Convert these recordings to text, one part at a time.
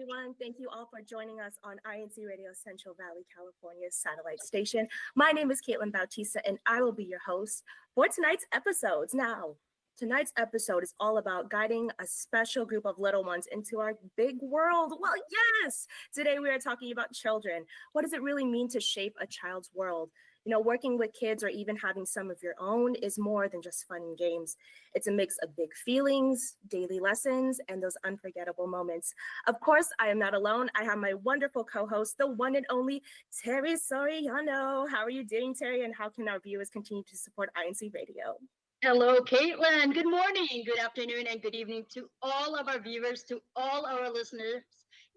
everyone. Thank you all for joining us on INCRadio Central Valley, California's satellite station. My name is Caitlin Bautista, and I will be your host for tonight's episodes. Now, tonight's episode is all about guiding a special group of little ones into our big world. Well, yes! Today we are talking about children. What does it really mean to shape a child's world? You know, working with kids or even having some of your own is more than just fun and games. It's a mix of big feelings, daily lessons, and those unforgettable moments. Of course, I am not alone. I have my wonderful co-host, the one and only Terry Soriano. How are you doing, Terry? And how can our viewers continue to support INC Radio? Hello, Caitlin. Good morning, good afternoon, and good evening to all of our viewers, to all our listeners.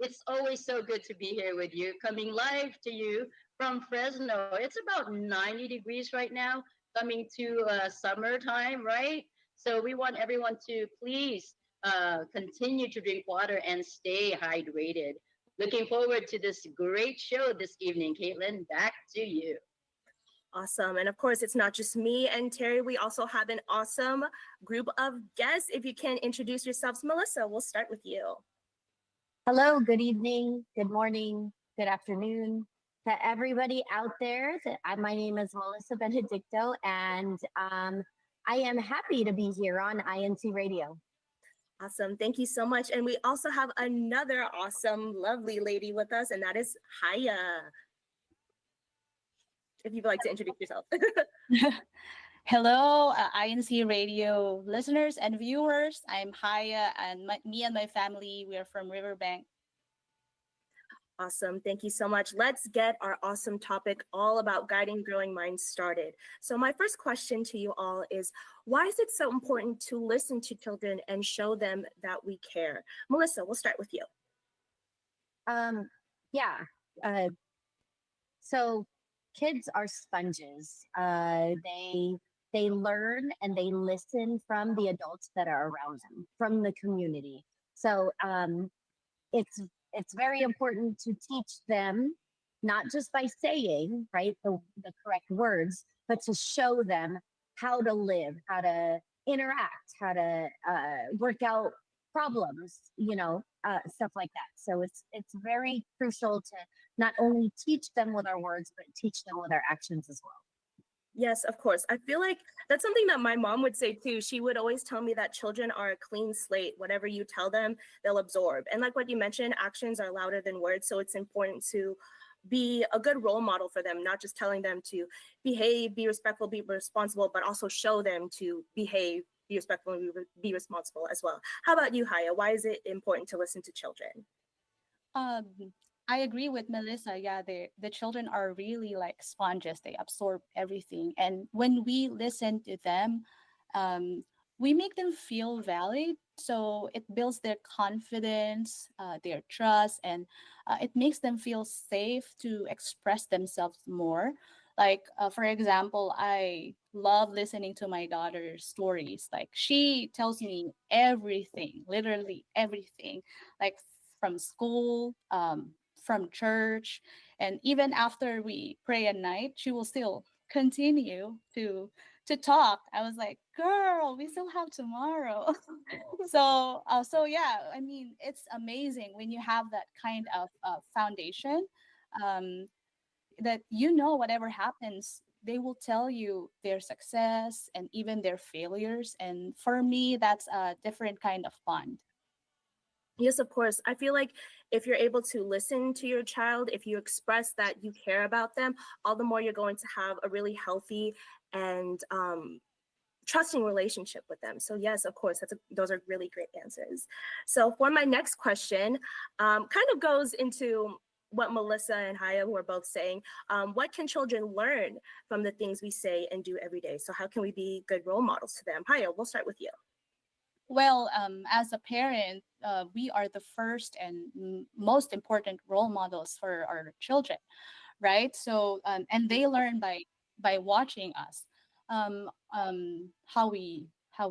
It's always so good to be here with you, coming live to you from Fresno. It's about 90 degrees right now, coming to summertime, right? So we want everyone to please continue to drink water and stay hydrated. Looking forward to this great show this evening, Caitlin. Back to you. Awesome. And of course, it's not just me and Terry. We also have an awesome group of guests. If you can introduce yourselves, Melissa, we'll start with you. Hello, good evening, good morning, good afternoon to everybody out there. My name is Melissa Benedicto, and I am happy to be here on INC Radio. Awesome. Thank you so much. And we also have another awesome, lovely lady with us, and that is Haya. If you'd like to introduce yourself. Hello, INC Radio listeners and viewers. I'm Haya, and me and my family, we are from Riverbank. Awesome. Thank you so much. Let's get our awesome topic all about guiding growing minds started. So my first question to you all is, why is it so important to listen to children and show them that we care? Melissa, we'll start with you. So kids are sponges. They learn and they listen from the adults that are around them, from the community. So it's very important to teach them, not just by saying, right, the correct words, but to show them how to live, how to interact, how to work out problems, stuff like that. So it's very crucial to not only teach them with our words, but teach them with our actions as well. Yes, of course. I feel like that's something that my mom would say too. She would always tell me that children are a clean slate. Whatever you tell them, they'll absorb. And like what you mentioned, actions are louder than words. So it's important to be a good role model for them, not just telling them to behave, be respectful, be responsible, but also show them to behave, be respectful, and be responsible as well. How about you, Haya? Why is it important to listen to children? I agree with Melissa. Yeah, the children are really like sponges. They absorb everything. And when we listen to them, we make them feel valid. So it builds their confidence, their trust, and it makes them feel safe to express themselves more. Like, for example, I love listening to my daughter's stories. Like, she tells me everything, literally everything, like from school, from church, and even after we pray at night, she will still continue to talk. I was like, girl, we still have tomorrow. So yeah, I mean, it's amazing when you have that kind of foundation, that whatever happens, they will tell you their success and even their failures. And for me, that's a different kind of bond. Yes, of course. I feel like if you're able to listen to your child, if you express that you care about them, all the more you're going to have a really healthy and trusting relationship with them. So yes, of course, those are really great answers. So for my next question, kind of goes into what Melissa and Haya were both saying. What can children learn from the things we say and do every day? So how can we be good role models to them? Haya, we'll start with you. Well, as a parent, we are the first and most important role models for our children, right? So, and they learn by watching us, how we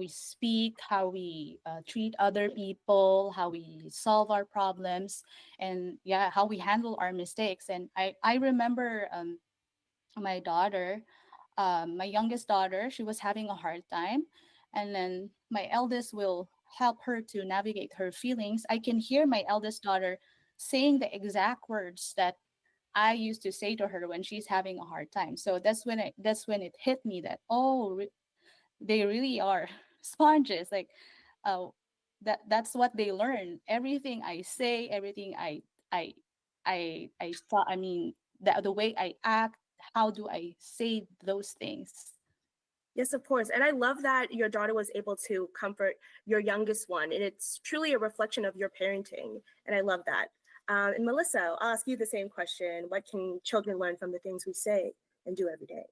speak, how we treat other people, how we solve our problems, and yeah, how we handle our mistakes. And I remember my daughter, my youngest daughter, she was having a hard time. And then my eldest will help her to navigate her feelings. I can hear my eldest daughter saying the exact words that I used to say to her when she's having a hard time. So that's when it hit me that, oh, they really are sponges. Like, uh, that's what they learn. Everything I say, everything I I thought. I mean, the way I act. How do I say those things? Yes, of course. And I love that your daughter was able to comfort your youngest one. And it's truly a reflection of your parenting. And I love that. And Melissa, I'll ask you the same question. What can children learn from the things we say and do every day?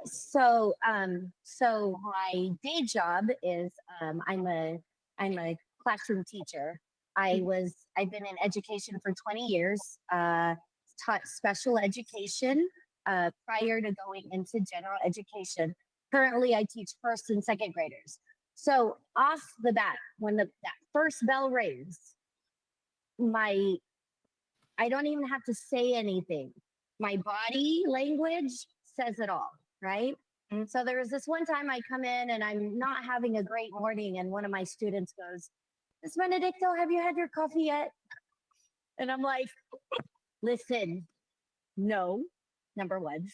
So my day job is I'm a classroom teacher. I've been in education for 20 years. Taught special education prior to going into general education. Currently, I teach first and second graders. So off the bat, when that first bell rings, my I don't even have to say anything. My body language says it all, right? Mhm. So there was this one time I come in and I'm not having a great morning, and one of my students goes, "Miss Benedicto, have you had your coffee yet?" And I'm like, "Listen, no, number one."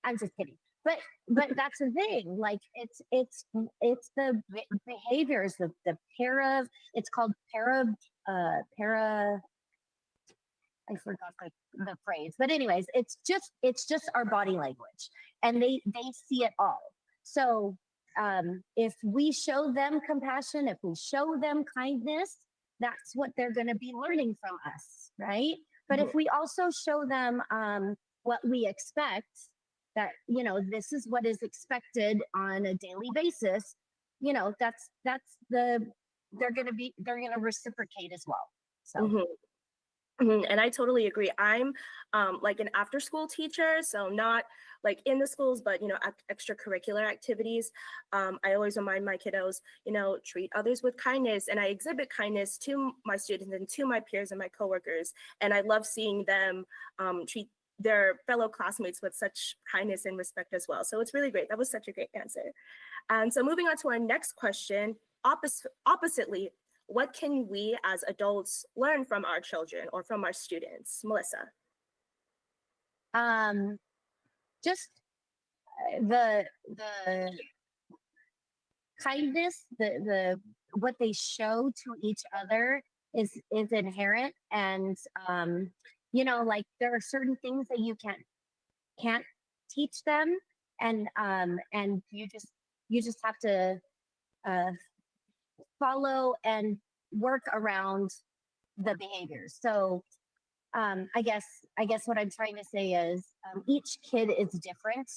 I'm just kidding. But that's the thing. Like it's the behaviors, the para. It's called para. I forgot the phrase, but anyways, it's just our body language, and they see it all. So if we show them compassion, if we show them kindness, that's what they're going to be learning from us, right? But if we also show them what we expect, that this is what is expected on a daily basis, that's they're gonna reciprocate as well. So. Mhm. And I totally agree. I'm like an after school teacher, so not like in the schools, but extracurricular activities. I always remind my kiddos, treat others with kindness, and I exhibit kindness to my students and to my peers and my coworkers. And I love seeing them treat their fellow classmates with such kindness and respect as well. So it's really great. That was such a great answer. And so moving on to our next question, oppositely, what can we as adults learn from our children or from our students? Melissa. Just the kindness, the what they show to each other is inherent, and like there are certain things that you can't teach them, and you just have to uh, follow and work around the behaviors. So I guess what I'm trying to say is each kid is different,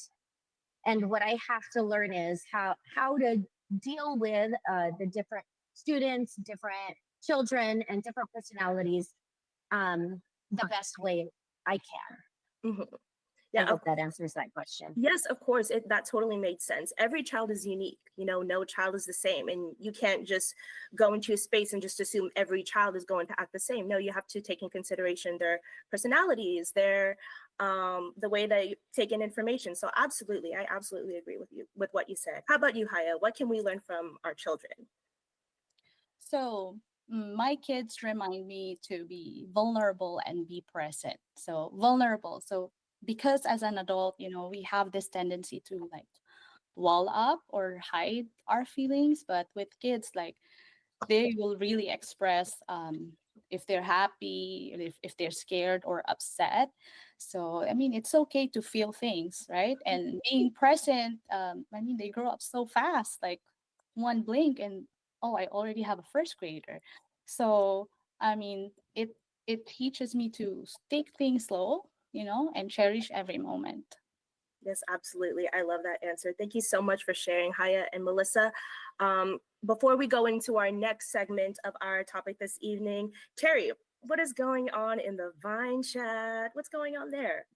and what I have to learn is how to deal with the different students, different children, and different personalities the best way I can. Mhm. I Yeah, hope that answers that question. yes, of course, that totally made sense. Every child is unique. No child is the same. And you can't just go into a space and just assume every child is going to act the same. No, you have to take in consideration their personalities, their the way they take in information. So absolutely, I absolutely agree with you with what you said. How about you, Haya? What can we learn from our children? So my kids remind me to be vulnerable and be present. So vulnerable. So because as an adult, we have this tendency to like wall up or hide our feelings, but with kids, like they will really express if they're happy, if they're scared or upset. So I mean, it's okay to feel things, right? And being present. I mean, they grow up so fast, like one blink, and oh, I already have a first grader. So I mean, it teaches me to take things slow, and cherish every moment. Yes, absolutely. I love that answer. Thank you so much for sharing, Haya and Melissa. Before we go into our next segment of our topic this evening, Terry, what is going on in the Vine chat? What's going on there?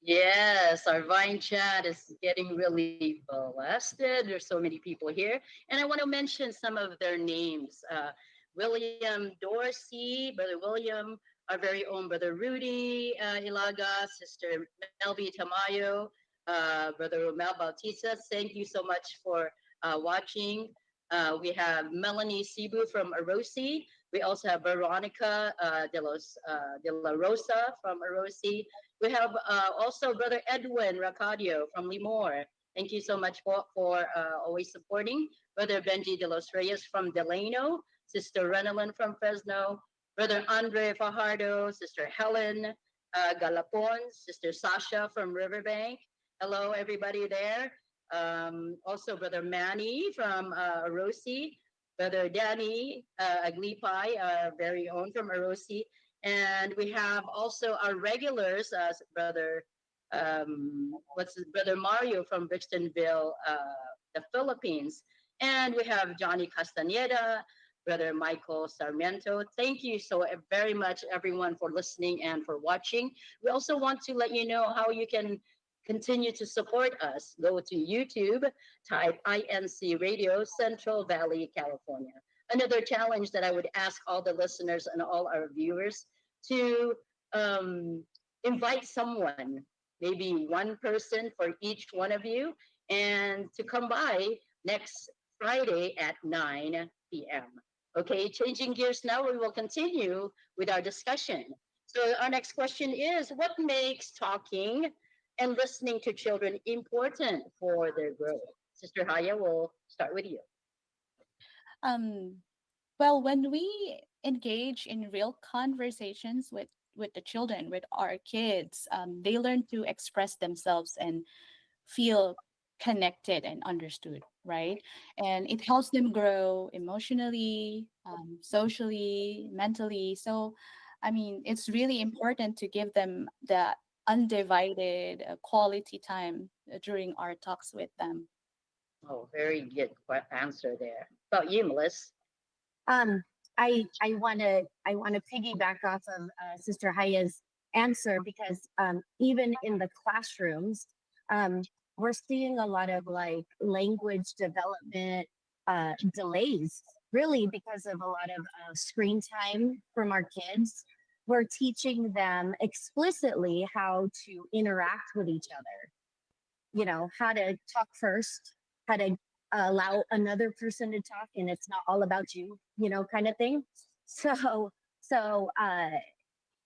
Yes, our Vine chat is getting really blasted. There's so many people here. And I want to mention some of their names. William Dorsey, Brother William, our very own Brother Rudy Ilaga, Sister Melby Tamayo, Brother Romel Bautista. Thank you so much for watching. We have Melanie Cebu from Arosi, We also have Veronica de la Rosa from Arosi. We have also Brother Edwin Racadio from Limor. Thank you so much for always supporting. Brother Benji de los Reyes from Delano, Sister Renalyn from Fresno, Brother Andre Fajardo, Sister Helen Galapon, Sister Sasha from Riverbank. Hello, everybody there. Also, Brother Manny from Arosi, Brother Danny Aglipai, our very own from Arosi. And we have also our regulars, Brother Brother Mario from Brixtonville, the Philippines. And we have Johnny Castaneda, Brother Michael Sarmiento. Thank you so very much, everyone, for listening and for watching. We also want to let you know how you can continue to support us. Go to YouTube, type INC Radio, Central Valley, California. Another challenge that I would ask all the listeners and all our viewers to invite someone, maybe one person for each one of you, and to come by next Friday at 9 p.m. Okay, changing gears now, we will continue with our discussion. So our next question is, what makes talking and listening to children important for their growth? Sister Haya, we'll start with you. Um, well, when we engage in real conversations with the children, with our kids, they learn to express themselves and feel connected and understood, right? And it helps them grow emotionally, socially, mentally. So, I mean, it's really important to give them that undivided quality time during our talks with them. Oh, very good answer there. About you, Melissa? Um, I wanna piggyback off of Sister Haya's answer because even in the classrooms, we're seeing a lot of like language development delays, really because of a lot of screen time from our kids. We're teaching them explicitly how to interact with each other. You know, how to talk first, how to allow another person to talk, and it's not all about you, you know, kind of thing. So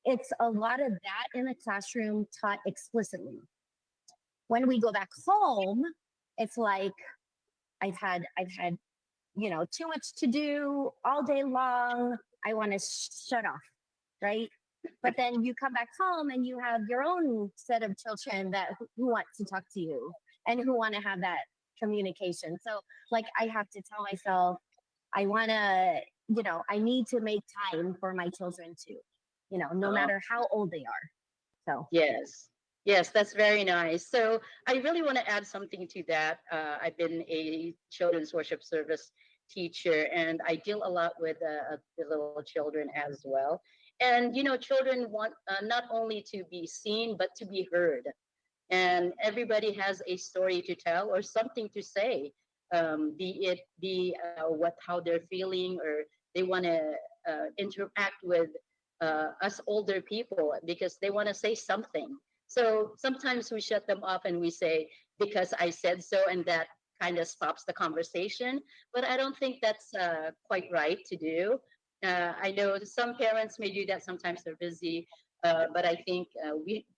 it's a lot of that in the classroom taught explicitly. When we go back home, it's like I've had you know too much to do all day long. I want to shut off, right? But then you come back home and you have your own set of children that who want to talk to you and who want to have that communication. So like I have to tell myself, I want to, you know, I need to make time for my children too, you know, no matter how old they are. So Yes. Yes, that's very nice. So I really want to add something to that. I've been a children's worship service teacher, and I deal a lot with the little children as well. And you know, children want not only to be seen but to be heard. And everybody has a story to tell or something to say, be what how they're feeling, or they want to interact with us older people because they want to say something. So sometimes we shut them off and we say, because I said so, and that kind of stops the conversation. But I don't think that's quite right to do. I know some parents may do that. Sometimes they're busy, but I think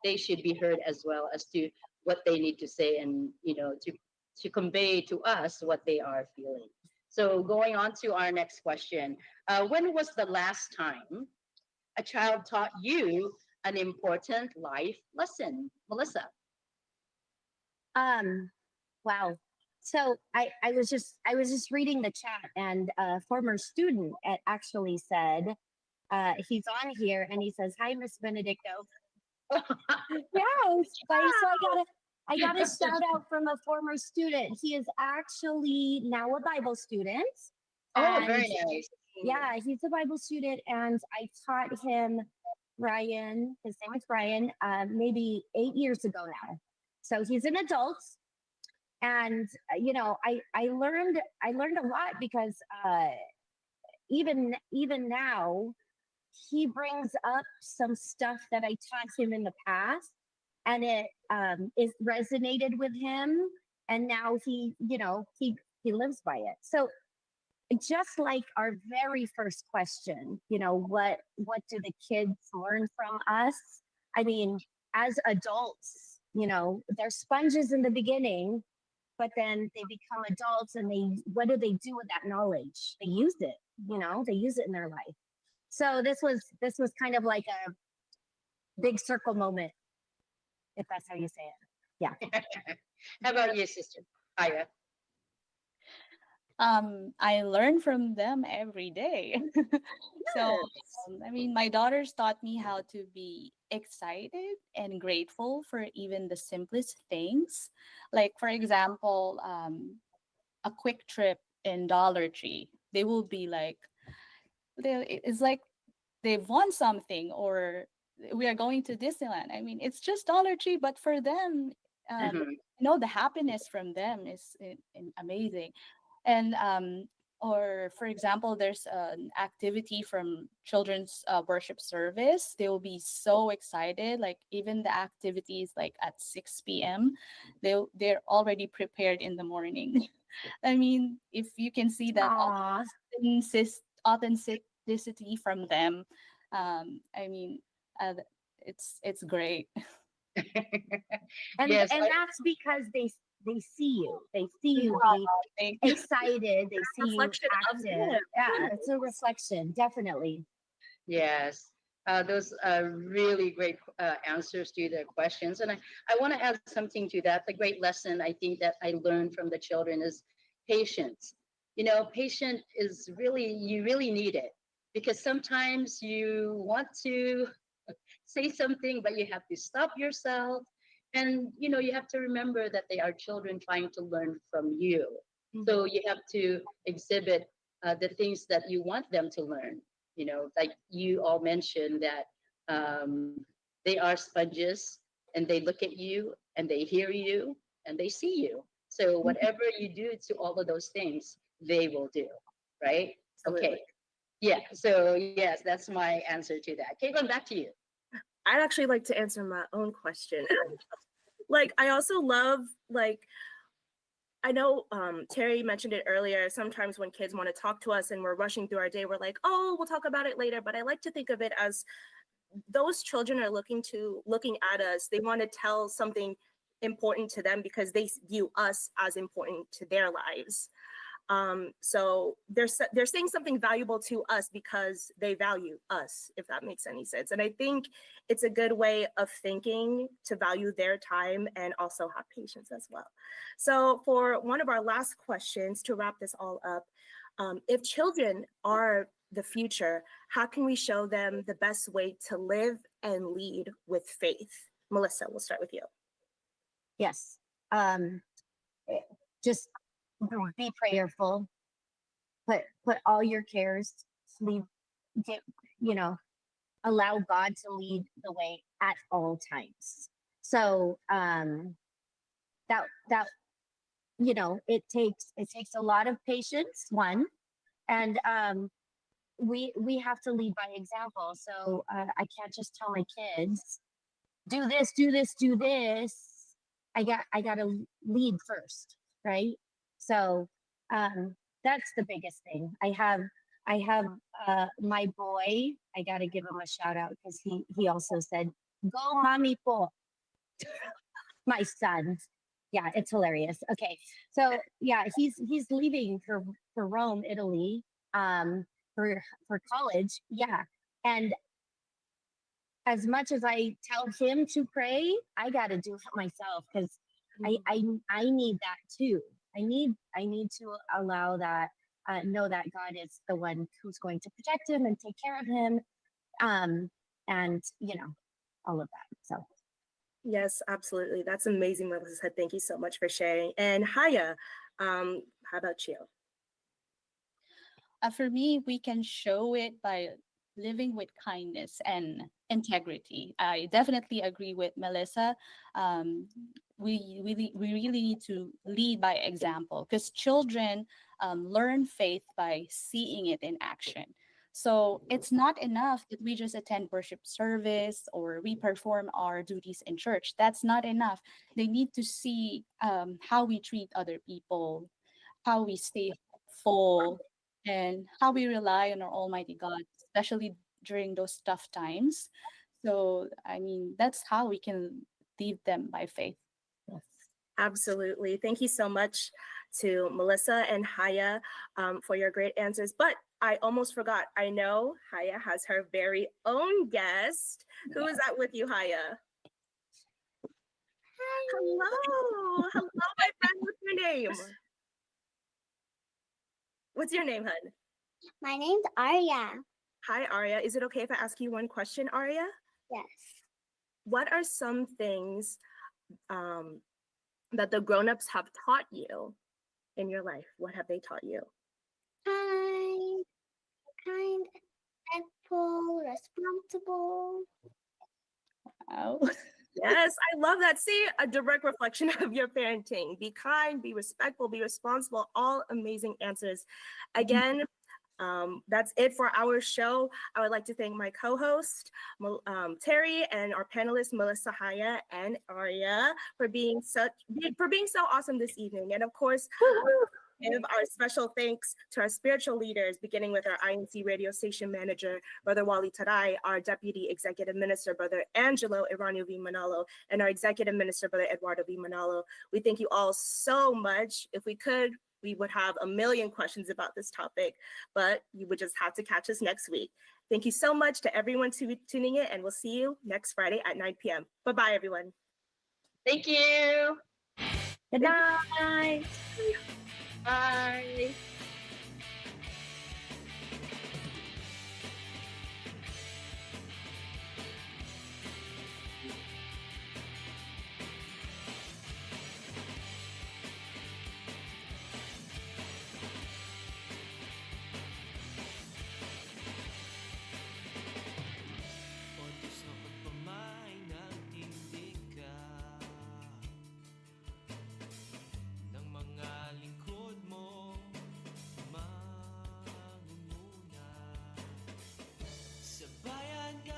they should be heard as well as to what they need to say, and you know, to convey to us what they are feeling. So going on to our next question, when was the last time a child taught you an important life lesson, Melissa? wow. So I was just reading the chat, and a former student actually said he's on here, and he says, "Hi, Miss Benedicto." Yes, so I got a shout out from a former student. He is actually now a Bible student. Oh, And very nice. yeah, he's a Bible student, and I taught him Brian. His name is Brian. Maybe 8 years ago now. So he's an adult, and you know, I learned a lot because even now he brings up some stuff that I taught him in the past, and it is resonated with him, and now he, you know, he lives by it. So just like our very first question, what do the kids learn from us? I mean, as adults, they're sponges in the beginning, but then they become adults, and what do they do with that knowledge? They use it, they use it in their life. So this was kind of like a big circle moment, if that's how you say it. Yeah. How about you, sister? Aya. I learn from them every day. So, Yes. I mean, my daughters taught me how to be excited and grateful for even the simplest things. Like, for example, a quick trip in Dollar Tree. They will be like, it's like they've won something, or we are going to Disneyland. I mean, it's just Dollar Tree, but for them, Mhm. the happiness from them is amazing. And or for example, there's an activity from children's worship service. They will be so excited. Like even the activities like at 6 p.m., they're already prepared in the morning. I mean, if you can see that Aw. authenticity from them, I mean, it's great. And Yes, that's because they see you. They see you Wow, be thank you. excited. They see you Reflection of active. them. Yeah, it's a reflection, definitely. yes. Those are really great answers to their questions. And I want to add something to that. The great lesson I think that I learned from the children is patience. Patience is really, you really need it, because sometimes you want to say something, but you have to stop yourself. And, you have to remember that they are children trying to learn from you. So you have to exhibit the things that you want them to learn. Like you all mentioned that they are sponges, and they look at you and they hear you and they see you. So whatever you do to all of those things, they will do. Right? Absolutely. Okay. Yeah. So yes, that's my answer to that. Caitlin, back to you. I'd actually like to answer my own question. Like, I also love, like, I know Terry mentioned it earlier. Sometimes when kids want to talk to us and we're rushing through our day, we're like, oh, we'll talk about it later. But I like to think of it as those children are looking at us. They want to tell something important to them because they view us as important to their lives. So they're saying something valuable to us because they value us, if that makes any sense. And I think it's a good way of thinking to value their time and also have patience as well. So for one of our last questions to wrap this all up, if children are the future, how can we show them the best way to live and lead with faith? Melissa, we'll start with you. Yes. Um, just be prayerful. Put all your cares, leave, get, allow God to lead the way at all times. So that it takes a lot of patience, one, and we have to lead by example. So I can't just tell my kids, do this, do this, do this. I got to lead first, right? So that's the biggest thing. I have my boy. I got to give him a shout out because he also said, "Go, mommy, po." My son. Yeah, it's hilarious. Okay, so yeah, he's leaving for Rome, Italy, for college. Yeah, and as much as I tell him to pray, I got to do it myself because I need that too. I need to allow that, know that God is the one who's going to protect him and take care of him, and all of that. So Yes, absolutely. That's amazing, Melissa. Thank you so much for sharing. And Haya, how about you? For me, we can show it by living with kindness and integrity. I definitely agree with Melissa. Um, we really need to lead by example because children learn faith by seeing it in action. So it's not enough that we just attend worship service or we perform our duties in church. That's not enough. They need to see how we treat other people, how we stay hopeful, and how we rely on our Almighty God, especially during those tough times. So, I mean, that's how we can lead them by faith. Yes. Absolutely. Thank you so much to Melissa and Haya for your great answers. But I almost forgot. I know Haya has her very own guest. Who is that with you, Haya? Hello. Hello, my friend. What's your name? What's your name, hun? My name's Arya. Hi, Arya. Is it okay if I ask you one question, Arya? Yes. What are some things that the grown-ups have taught you in your life? What have they taught you? Kind, respectful, responsible. Wow. Yes, I love that. See, a direct reflection of your parenting. Be kind, be respectful, be responsible. All amazing answers. Again, that's it for our show. I would like to thank my co-host, Terry, and our panelists, Melissa, Haya, and Arya, for being so awesome this evening. And of course, give our special thanks to our spiritual leaders, beginning with our INC radio station manager, Brother Wally Tarai, our deputy executive minister, Brother Angelo Iranu V. Manalo, and our executive minister, Brother Eduardo V. Manalo. We thank you all so much. If we could, we would have a million questions about this topic, but you would just have to catch us next week. Thank you so much to everyone tuning in, and we'll see you next Friday at 9 p.m. Bye-bye, everyone. Thank you. Good night. Bye.